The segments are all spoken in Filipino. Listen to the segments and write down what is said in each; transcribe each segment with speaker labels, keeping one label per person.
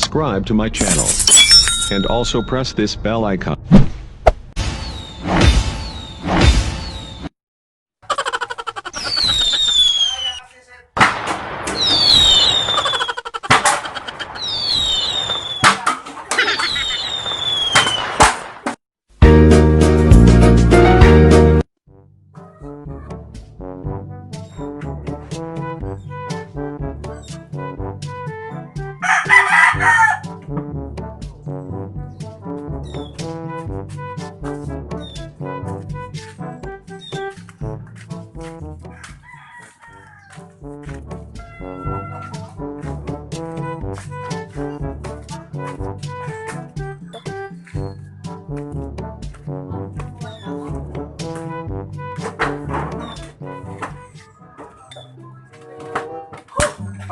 Speaker 1: subscribe to my channel. And also press this bell icon.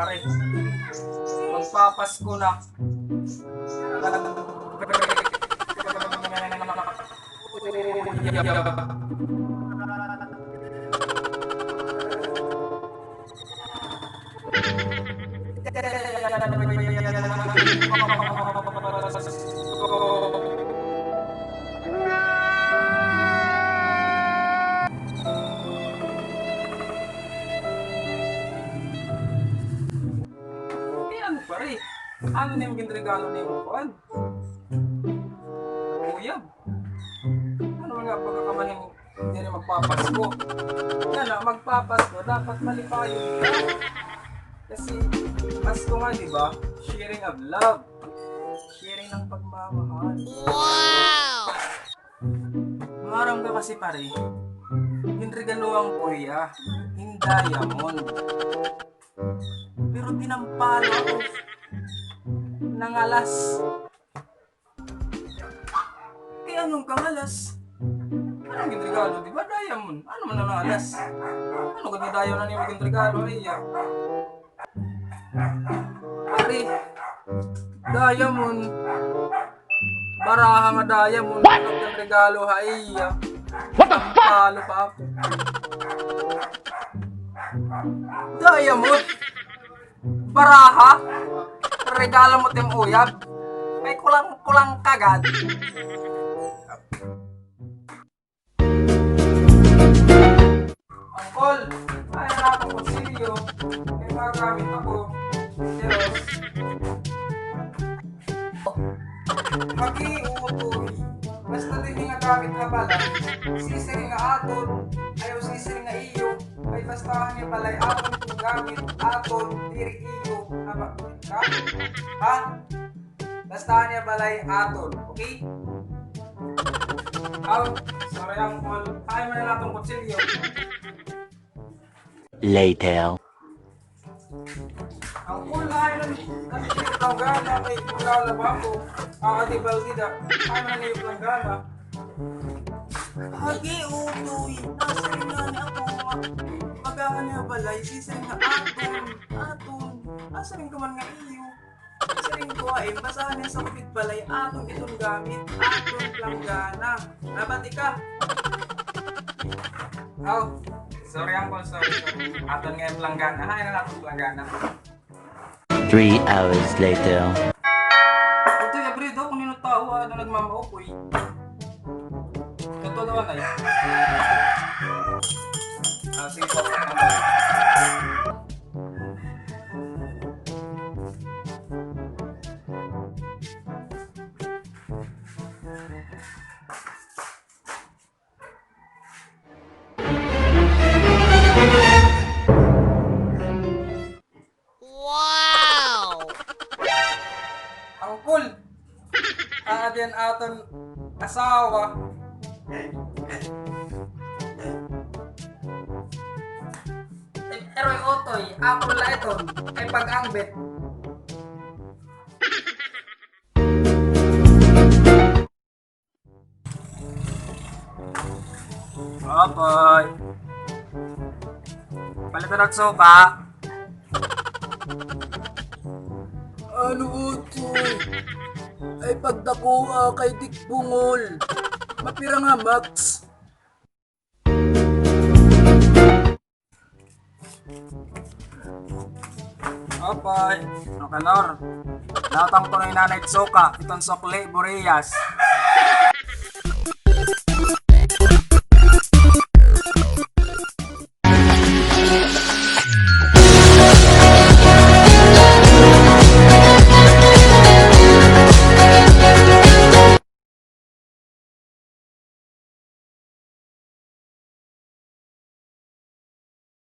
Speaker 2: Pare, magpapasko na. Pare, ano na yung regalo na yung kuwan? Uyab. Ano nga pagkakamaling hindi rin magpapasko? Yan na, magpapasko, dapat malipayo ka. Kasi, Pasko nga, di ba? Sharing of love. Sharing ng pagmamahal. Wow! Marang ka kasi pare, yung regalo ang kuya, hindi diamond. Pero tinampalo ako ng alas. Kaya anong kang alas? Anong regalo? Di ba diamond? Ano man ang alas? Ano kung diamond na niyo maging regalo? Ay, pare, diamond. Baraha nga diamond. Ano kang regalo? Ay, what the fuck? Talo pa ako. Diamond? Baraha? Regalo mo tim uyab? May kulang kagad. Angkol, ay na akong kutsilyo. May magamit ako. Pero, mag-iutoy. Basta din nga gamit na pala. Sisiring nga aton. Ayaw sisiring nga iyo. Ay bastahan niya pala'y aton kung gamit aton. Diri iyo. Ha? Bastahan niya pala'y aton. Okay? Sorry ang call. Kaya mo na lang itong kutsilyo.
Speaker 3: Later.
Speaker 2: Ang kulay ng gana kay kulala ba ako? Kakatibal sida. Kaya mo na niyog ng gana. Hagi utoy. Nasa rin nga ni ako. Magahan niya balay. Sisirin nga aton. Nasa rin ka man nga iyo. Nasa rin ko ay basahan niya sa kapit balay. Aton itong gamit. Aton planggana. Nabati ka. Sorry Uncle, sorry. Aton nga yung planggana. Hain na natin planggana.
Speaker 3: 3 hours later.
Speaker 2: Ito yung bredo kung nino tao na nagmamaukoy. Ito naman ay. Sige po. Angkol, atin aton asawa. Eroy otoy, apol la iton, ay pag-angbet. Otoy. Palitan at soka.
Speaker 4: Ano utoy? Ay pagdako kay Dick Bungol. Mapira nga Max.
Speaker 2: Opay, no kalor. Nautang ko na yung nanay Tsoka, itong Sokle Boreas.